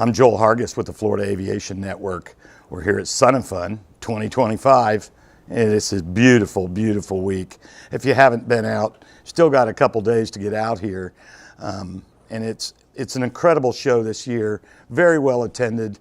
I'm Joel Hargis with the Florida Aviation Network. We're here at Sun and Fun 2025, and this is a beautiful, beautiful week. If you haven't been out, still got a couple days to get out here, and it's an incredible show this year. Very well attended.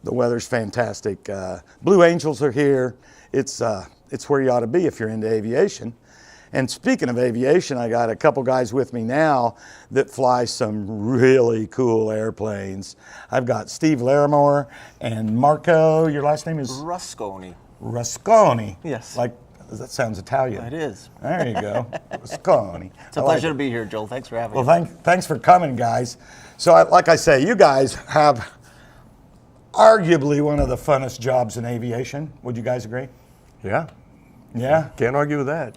The weather's fantastic. Blue Angels are here. It's where you ought to be if you're into aviation. And speaking of aviation, I got a couple guys with me now that fly some really cool airplanes. I've got Steve Larmore and Marco. Your last name is? Rusconi. Rusconi. Yes. Like, that sounds Italian. It is. There you go. Rusconi. It's a pleasure to be here, Joel. Thanks for having me. Well, thanks for coming, guys. So, like I say, you guys have arguably one of the funnest jobs in aviation. Would you guys agree? Yeah. Yeah? Can't argue with that.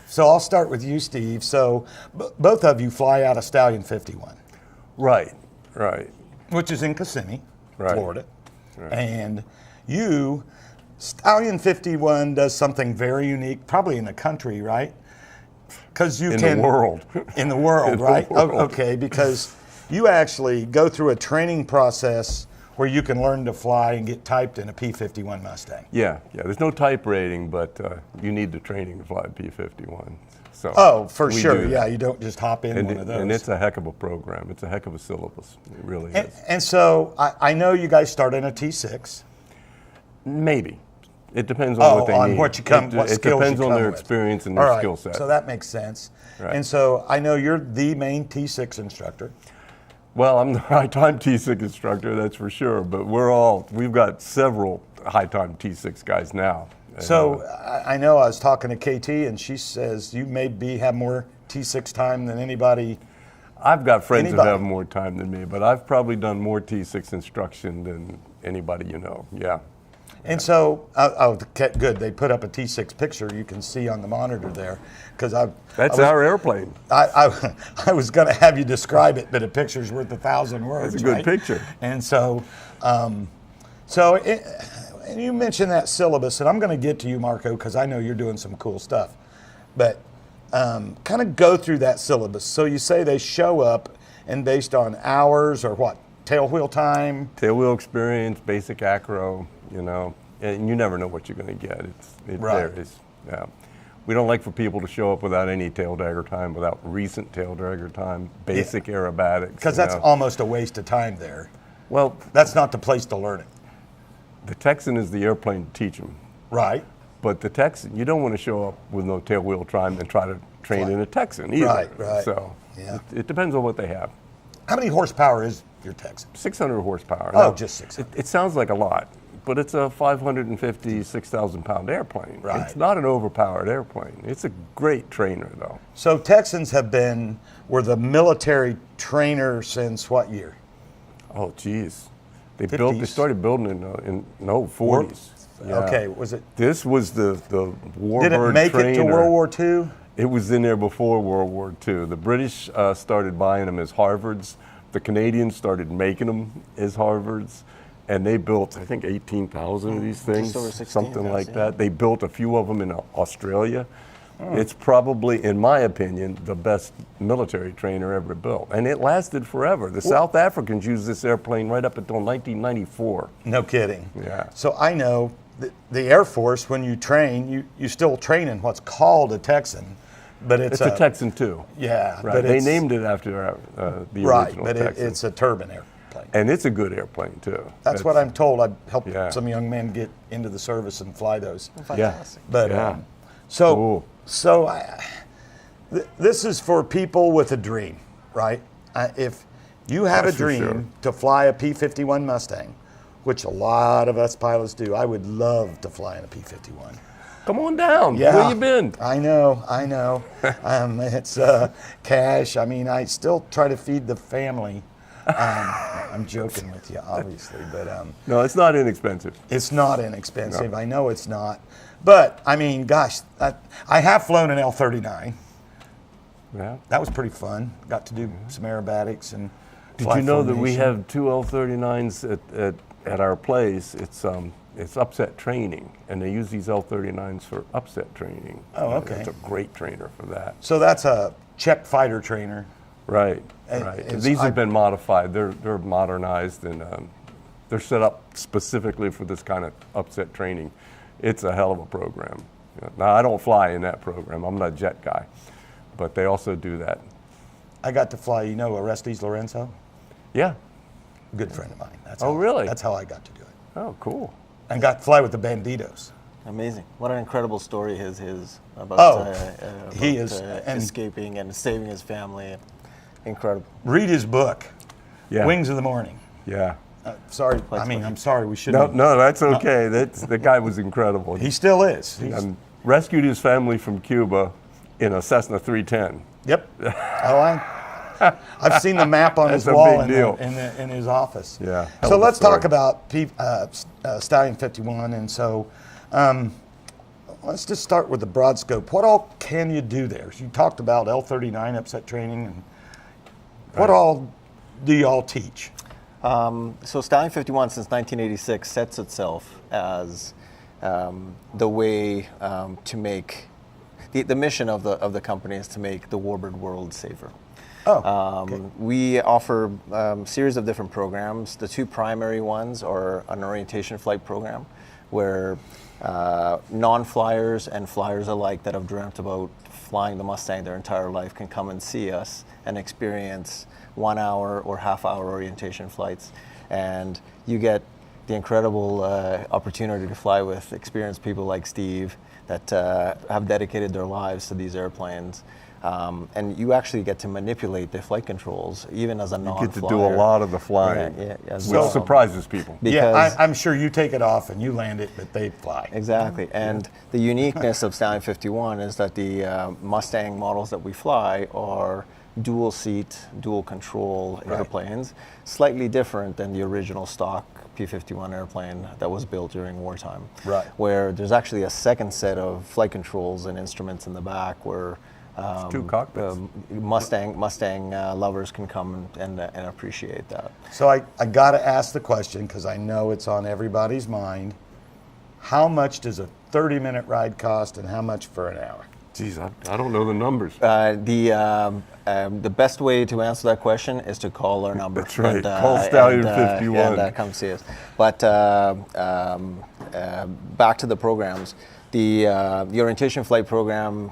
So I'll start with you, Steve. So both of you fly out of Stallion 51. Right. Which is in Kissimmee, Right. Florida. Right. And Stallion 51 does something very unique, probably in the country, right? Because you In can... the world. In the world, In the right? world. Okay, because you actually go through a training process where you can learn to fly and get typed in a P-51 Mustang. Yeah. There's no type rating, but you need the training to fly a P-51. So Oh, for we sure. do Yeah, that. you don't just hop in one of those. And it's a heck of a program. It's a heck of a syllabus. It really is. And so I know you guys start in a T6. Maybe. It depends on what they on need. what skills It you depends on come their with. experience and All their right, skill set. so that makes sense. Right. And so I know you're the main T6 instructor. Well, I'm the high-time T6 instructor, that's for sure, but we've got several high-time T6 guys now. So I know I was talking to KT, and she says you have more T6 time than anybody. I've got friends Anybody. that have more time than me, but I've probably done more T6 instruction than anybody you know, yeah. And so, good, they put up a T6 picture you can see on the monitor there. That's our airplane. I was going to have you describe it, but a picture's worth 1,000 words. It's a good right? picture. And so, and you mentioned that syllabus, and I'm going to get to you, Marco, because I know you're doing some cool stuff. But kind of go through that syllabus. So you say they show up, and based on hours or what? Tail wheel time? Tail wheel experience, basic acro, you know, and you never know what you're going to get. It Right. varies. Yeah. We don't like for people to show up without any tail dragger time, without recent tail dragger time, basic aerobatics. Because that's almost a waste of time there. Well, That's not the place to learn it. the Texan is the airplane to teach them. Right. But the Texan, you don't want to show up with no tail wheel time and try to train in a Texan either. Right. So Yeah. it depends on what they have. How many horsepower is your Texan? 600 horsepower. Oh, Now, just 600. It sounds like a lot, but it's a 550, 6,000 pound airplane. Right. It's not an overpowered airplane. It's a great trainer though. So Texans were the military trainer since what year? Oh geez. They 50s? started building in 40s. Yeah. Okay, was it? This was the Warbird Did it make trainer. it to World War II? It was in there before World War II. The British started buying them as Harvards. The Canadians started making them as Harvards. And they built, I think, 18,000 of these things, over 16, something like yeah. that. They built a few of them in Australia. It's probably, in my opinion, the best military trainer ever built. And it lasted forever. The South Africans used this airplane right up until 1994. No kidding. Yeah. So I know the Air Force, when you train, you still train in what's called a Texan, but it's a Texan too. Yeah, Right. but They it's, named it after the right, original but Texan. it's a turbine airplane. And it's a good airplane too. That's what I'm told. I've helped Yeah. some young men get into the service and fly those. Fantastic. But Yeah. so Cool. this is for people with a dream, right? If you have That's a for dream sure. to fly a P-51 Mustang, which a lot of us pilots do, I would love to fly in a P-51. Come on down. Yeah. Where you been? I know. It's cash. I mean, I still try to feed the family. I'm joking with you, obviously, but No, it's not inexpensive. it's not inexpensive. No. I know it's not. But, I mean, gosh, I have flown an L-39. Yeah. That was pretty fun. Got to do some aerobatics and Did fly you know that we formation. have two L-39s at our place? It's upset training, and they use these L-39s for upset training. Oh, okay. It's a great trainer for that. So that's a Czech fighter trainer. Right, And right. it's- These have been modified. They're modernized, and they're set up specifically for this kind of upset training. It's a hell of a program. Now, I don't fly in that program. I'm not a jet guy, but they also do that. I got to fly, Orestes Lorenzo? Yeah. Good friend of mine. That's Oh, really? That's how I got to do it. Oh, cool. And got to fly with the Banditos. Amazing. What an incredible story his about, he is and escaping and saving his family. Incredible. read his book, Yeah. Wings of the Morning. Yeah. Sorry, I'm sorry. We shouldn't. No, that's okay. The guy was incredible. He still is. Rescued his family from Cuba in a Cessna 310. Yep. I've seen the map on his That's a wall big deal. in his office. Yeah, hell So of a let's talk story. about Stallion 51, and so let's just start with the broad scope. What all can you do there? So you talked about L39 upset training, and what all do you all teach? So Stallion 51 since 1986 sets itself as the way to make the mission of the company is to make the warbird world safer. Okay. We offer a series of different programs. The two primary ones are an orientation flight program where non-flyers and flyers alike that have dreamt about flying the Mustang their entire life can come and see us and experience 1 hour or half-hour orientation flights. And you get the incredible opportunity to fly with experienced people like Steve that have dedicated their lives to these airplanes. And you actually get to manipulate the flight controls, even as a non-flyer. You get to do a lot of the flying, which surprises people. Yeah, I'm sure you take it off and you land it, but they fly. Exactly. And the uniqueness of Stallion 51 is that the Mustang models that we fly are dual seat, dual control airplanes, slightly different than the original stock P-51 airplane that was built during wartime. Right. Where there's actually a second set of flight controls and instruments in the back where Two cockpits. Mustang lovers can come and appreciate that. So I got to ask the question, because I know it's on everybody's mind. How much does a 30-minute ride cost, and how much for an hour? Geez, I don't know the numbers. The best way to answer that question is to call our number. That's right. Call Stallion 51. And come see us. But back to the programs. The orientation flight program,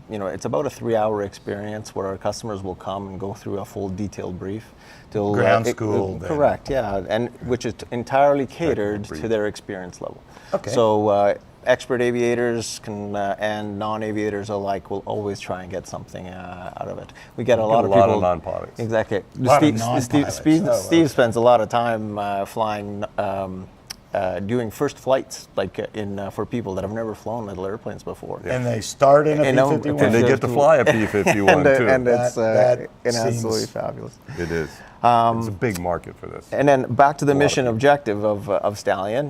it's about a 3-hour experience where our customers will come and go through a full detailed brief. Ground school. Correct, yeah, and which is entirely catered to their experience level. Okay. So expert aviators and non-aviators alike will always try and get something out of it. We get a lot of people. A lot of non-pilots. Exactly. lot of non-pilots. Steve spends a lot of time flying. Doing first flights, for people that have never flown little airplanes before. And they start in a P-51. And they get to fly a P-51 too. And it's That absolutely seems- fabulous. It is. It's a big market for this. And then back to the mission people. objective of Stallion,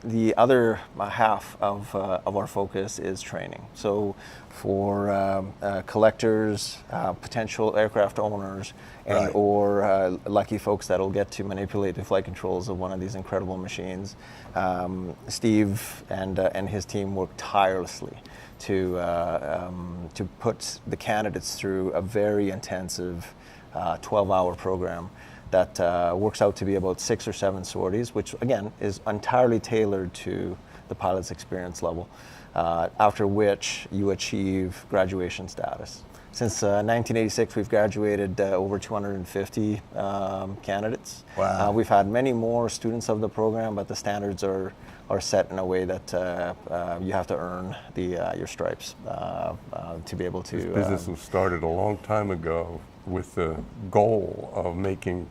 the other half of our focus is training. So for collectors, potential aircraft owners, and or lucky folks that'll get to manipulate the flight controls of one of these incredible machines, Steve and his team work tirelessly to put the candidates through a very intensive 12-hour program that works out to be about 6 or 7 sorties, which again is entirely tailored to the pilot's experience level, after which you achieve graduation status. Since 1986, we've graduated over 250 candidates. Wow. We've had many more students of the program, but the standards are set in a way that you have to earn your stripes to be able to. This business was started a long time ago with the goal of making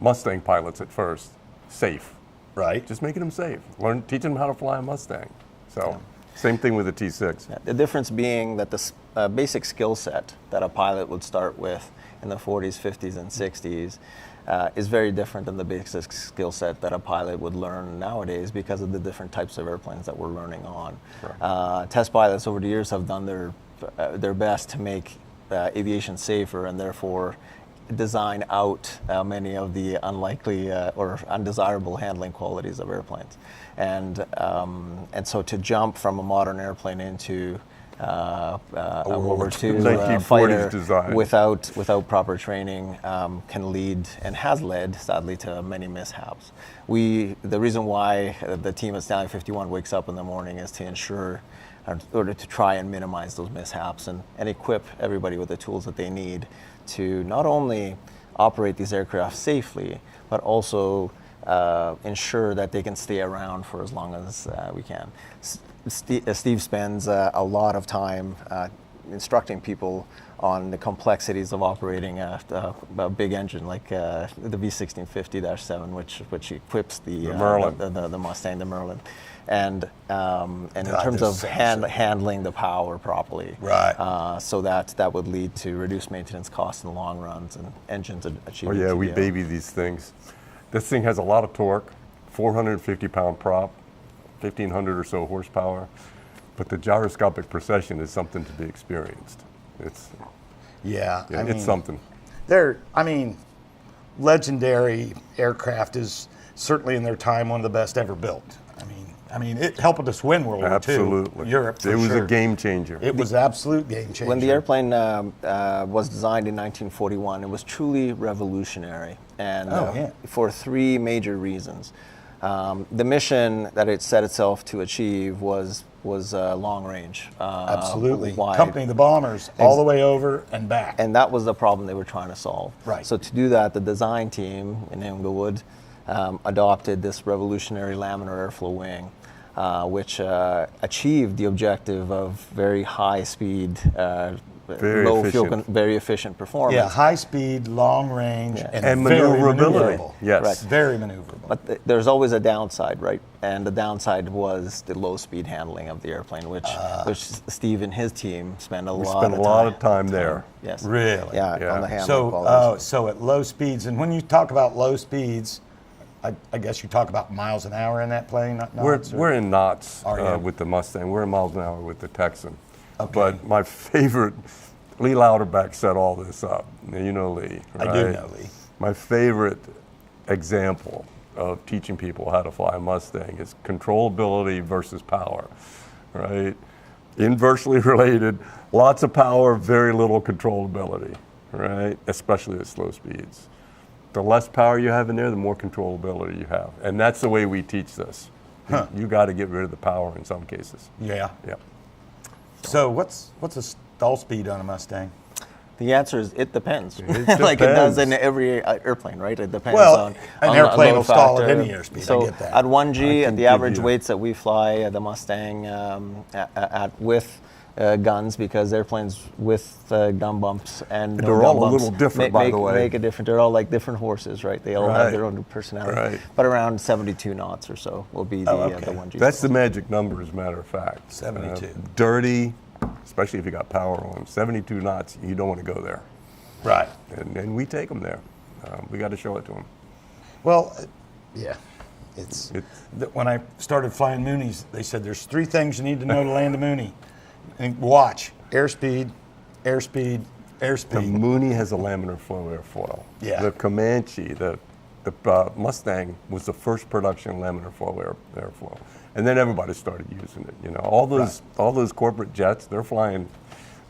Mustang pilots at first safe. Right. Just making them safe. Teaching them how to fly a Mustang. So, same thing with the T6. The difference being that the basic skill set that a pilot would start with in the 40s, 50s, and 60s is very different than the basic skill set that a pilot would learn nowadays because of the different types of airplanes that we're learning on. Right. Test pilots over the years have done their best to make aviation safer and therefore design out many of the unlikely or undesirable handling qualities of airplanes. And so to jump from a modern airplane into a World War II 1940s fighter design. without proper training can lead, and has led, sadly, to many mishaps. The reason why the team at Stallion 51 wakes up in the morning is to ensure, or to try and minimize those mishaps and equip everybody with the tools that they need to not only operate these aircraft safely, but also ensure that they can stay around for as long as we can. Steve spends a lot of time instructing people on the complexities of operating a big engine like the V1650-7, which equips the Mustang, the Merlin, and in terms of handling the power properly, right? So that would lead to reduced maintenance costs in the long runs and engines achieving. Oh yeah, we baby these things. This thing has a lot of torque, 450-pound prop, 1,500 or so horsepower, but the gyroscopic precession is something to be experienced. It's it's something. Legendary aircraft is certainly in their time one of the best ever built. I mean, it helped us win World War II. Absolutely. Europe, for it was sure. a game changer. It was absolute game changer. When the airplane was designed in 1941, it was truly revolutionary, and for three major reasons. The mission that it set itself to achieve was long range. Absolutely. Wide. Accompany the bombers all the way over and back. And that was the problem they were trying to solve. Right. So to do that, the design team in Inglewood adopted this revolutionary laminar airflow wing, which achieved the objective of very high speed, very efficient performance. Yeah, high speed, long range, and maneuverability. Very yes, right. Very maneuverable. But there's always a downside, right? And the downside was the low speed handling of the airplane, which Steve and his team spent a lot of time there. Yes, really. Yeah. On the handling qualities. So at low speeds, and when you talk about low speeds, I guess you talk about miles an hour in that plane, not knots? We're in knots with the Mustang. We're in miles an hour with the Texan. Okay. But my favorite, Lee Louderback set all this up. You know Lee, right? I do know Lee. My favorite example of teaching people how to fly a Mustang is controllability versus power, right? Inversely related, lots of power, very little controllability, right? Especially at slow speeds. The less power you have in there, the more controllability you have. And that's the way we teach this. You got to get rid of the power in some cases. Yeah. Yeah. So what's a stall speed on a Mustang? The answer is it depends. Like it does in every airplane, right? It depends on an airplane will stall at factor. any airspeed. So I get that. at 1G, at the average weights that we fly the Mustang with guns, because airplanes with gun bumps and they're all a little different, by the way. Make a different. They're all like different horses, right? They all have their own personality. Right. But around 72 knots or so will be the 1G. That's the magic number, as a matter of fact. 72. Dirty, especially if you got power on them. 72 knots, you don't want to go there. Right. And we take them there. We got to show it to them. Well, yeah. When I started flying Moonies, they said there's three things you need to know to land a Moonie. And watch: airspeed, airspeed, airspeed. The Mooney has a laminar flow airfoil. Yeah. The Comanche, the Mustang was the first production laminar flow airflow, and then everybody started using it. You know, all those corporate jets, they're flying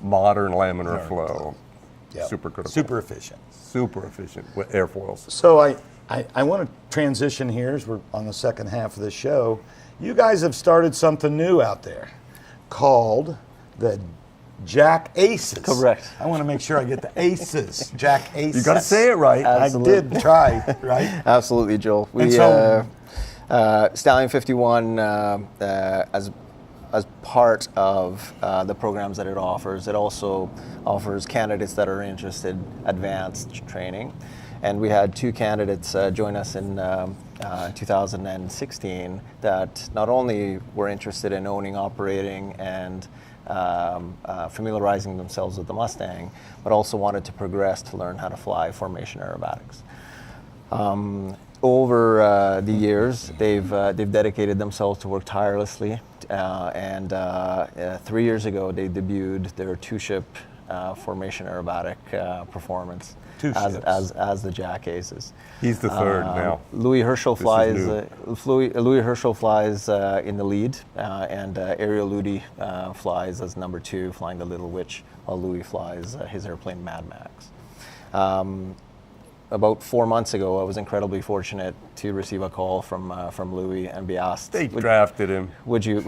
modern laminar flow. Yep. Super critical. Super efficient. Super efficient with airfoils. So I want to transition here as we're on the second half of the show. You guys have started something new out there called the JAH Aces. Correct. I want to make sure I get the Aces. JAH Aces. You got to say it right. Absolutely. I did try, right? Absolutely, Joel. We Stallion 51 as part of the programs that it also offers candidates that are interested advanced training. And we had two candidates join us in 2016 that not only were interested in owning, operating, and familiarizing themselves with the Mustang, but also wanted to progress to learn how to fly formation aerobatics. Over the years, they've dedicated themselves to work tirelessly, and 3 years ago they debuted their two-ship formation aerobatic performance. Two ships. as the JAH Aces. He's the third now. Louis Herschel This is flies. new. Louis Herschel flies in the lead, and Ariel Ludi flies as number 2, flying the Little Witch, while Louis flies his airplane Mad Max. About 4 months ago, I was incredibly fortunate to receive a call from Louis and be asked. They drafted him. Would you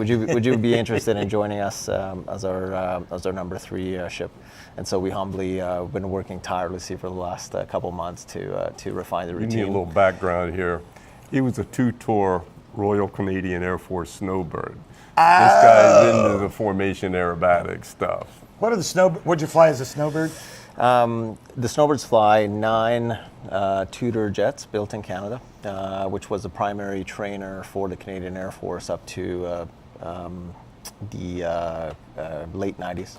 be interested in joining us as our number 3 ship? And so we humbly been working tirelessly for the last couple months to refine the routine. Give me a little background here. He was a 2-tour Royal Canadian Air Force snowbird. This guy's into the formation aerobatic stuff. What are the what'd you fly as a snowbird? The snowbirds fly 9 Tudor jets built in Canada, which was the primary trainer for the Canadian Air Force up to the late 90s.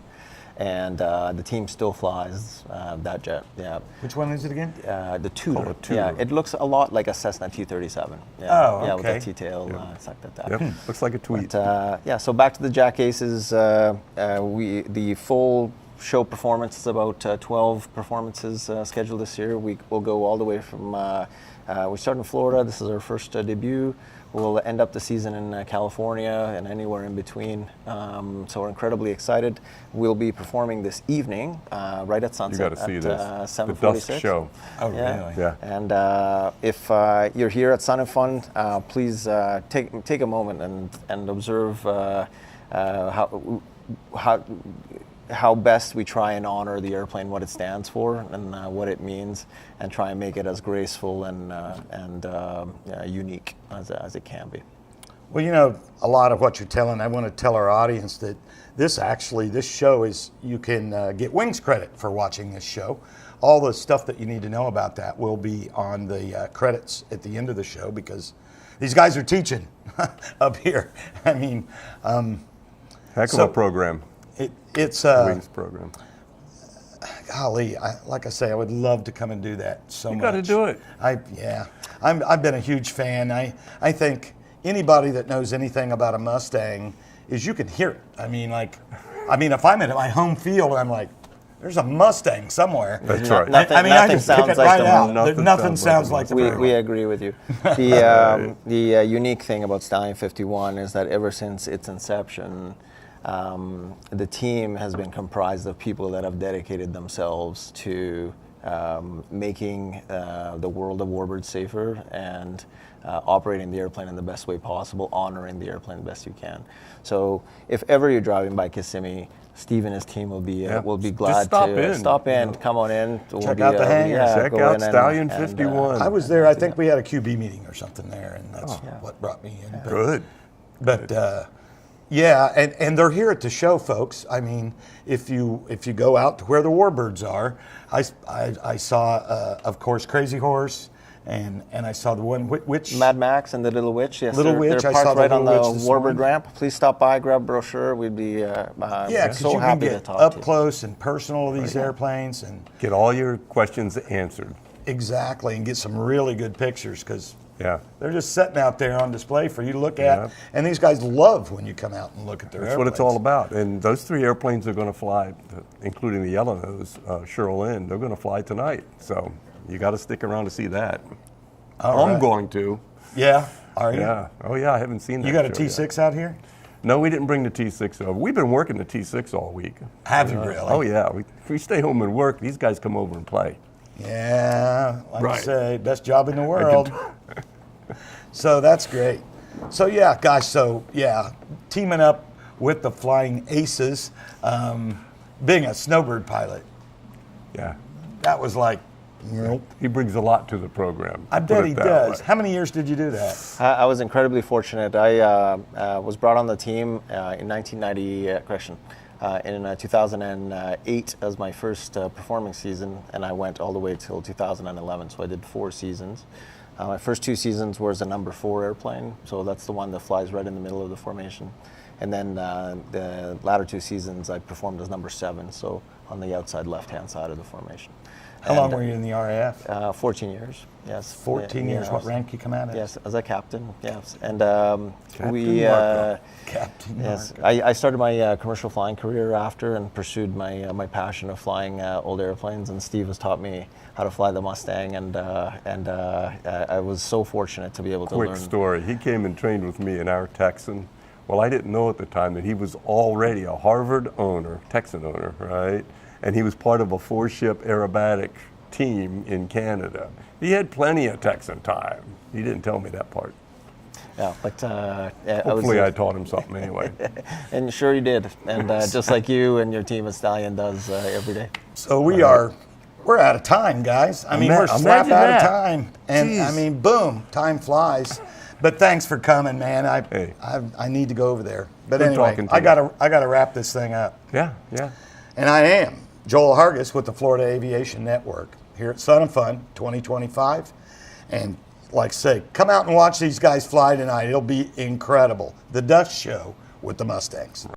And the team still flies that jet. Yeah. Which one is it again? The Tudor. Oh, Tudor. Yeah, it looks a lot like a Cessna 237. Yeah. Oh, Yeah, with okay. the T-tail sucked at that. Yep, looks like a tweet. But, yeah, so back to the JAH Aces. The full show performance is about 12 performances scheduled this year. We will go all the way from, we start in Florida. This is our first debut. We'll end up the season in California and anywhere in between. So we're incredibly excited. We'll be performing this evening, right at sunset. You got to see at, this. 7:46. The dusk show. Oh, really? Yeah. And if you're here at Sun and Fun, please take a moment and observe how best we try and honor the airplane, what it stands for, and what it means, and try and make it as graceful and unique as it can be. Well, you know, a lot of what you're telling, I want to tell our audience that this show is, you can get Wings credit for watching this show. All the stuff that you need to know about that will be on the credits at the end of the show, because these guys are teaching up here. I mean, Heck of a program. It's Wings program. golly, like I say, I would love to come and do that so much. You got to do it. I've been a huge fan. I think anybody that knows anything about a Mustang is, you can hear it. I mean, if I'm at my home field, I'm like, there's a Mustang somewhere. That's right. I just pick it right out. Nothing sounds like the We agree with you. The unique thing about Stallion 51 is that ever since its inception, the team has been comprised of people that have dedicated themselves to making the world of warbirds safer and operating the airplane in the best way possible, honoring the airplane the best you can. So if ever you're driving by Kissimmee, Steve and his team will be glad to stop in, come on in. Check out the hangar. Check out Stallion 51. I was there. I think we had a QB meeting or something there, and that's what brought me in. Good. But yeah, and they're here at the show, folks. I mean, if you go out to where the warbirds are, I saw, of course, Crazy Horse, and I saw the one which Mad Max and the Little Witch. Yes, Little Witch. They're I saw parked the right on the Little Witch this warbird morning. ramp. Please stop by, grab a brochure. We'd be because so you can happy to get talk up to you. close and personal with these airplanes, and Get all your questions answered. exactly, and get some really good pictures, because Yeah. they're just sitting out there on display for you to look at. And these guys love when you come out and look at their That's airplanes. what it's all about. And those 3 airplanes are going to fly, including the yellow nose, Cheryl, they're going to fly tonight. So you got to stick around to see that. I'm going to. Yeah, are you? Yeah. Oh, yeah, I haven't seen that. You got a show T6 yet. out here? No, we didn't bring the T6 over. We've been working the T6 all week. Have you really? Oh, yeah. We stay home and work. These guys come over and play. Yeah, like I Right. say, best job in the world. So that's great. So yeah, guys, teaming up with the Flying Aces, being a snowbird pilot, Yeah. that was like, He brings a lot to the program. I put bet it he that does. way. How many years did you do that? I was incredibly fortunate. I was brought on the team in 2008 as my first performing season, and I went all the way till 2011. So I did 4 seasons. My first 2 seasons was a number 4 airplane, so that's the one that flies right in the middle of the formation. And then the latter 2 seasons I performed as number 7, so on the outside left-hand side of the formation. How long were you in the RAF? 14 years. Yes. 14 years. Yeah. What rank you come out as? Yes, as a captain. Yes, and Captain Marco. Captain. yes, Marco. I started my commercial flying career after and pursued my passion of flying old airplanes. And Steve has taught me how to fly the Mustang, and I was so fortunate to be able to learn. Quick story. He came and trained with me in our Texan. Well, I didn't know at the time that he was already a Harvard owner, Texan owner, right? And he was part of a 4-ship aerobatic team in Canada. He had plenty of Texan time. He didn't tell me that part. Yeah, but Hopefully I taught him something anyway. and sure you did, and just like you and your team at Stallion does every day. So we're out of time, guys. I mean, we're slap imagine out of that. time. And Jeez. I mean, boom, time flies. But thanks for coming, man. Hey. I need to go over there. But Good anyway, talking to I you. gotta wrap this thing up. Yeah. And I am Joel Hargis with the Florida Aviation Network here at Sun and Fun 2025. And like I say, come out and watch these guys fly tonight. It'll be incredible. The Dust Show with the Mustangs.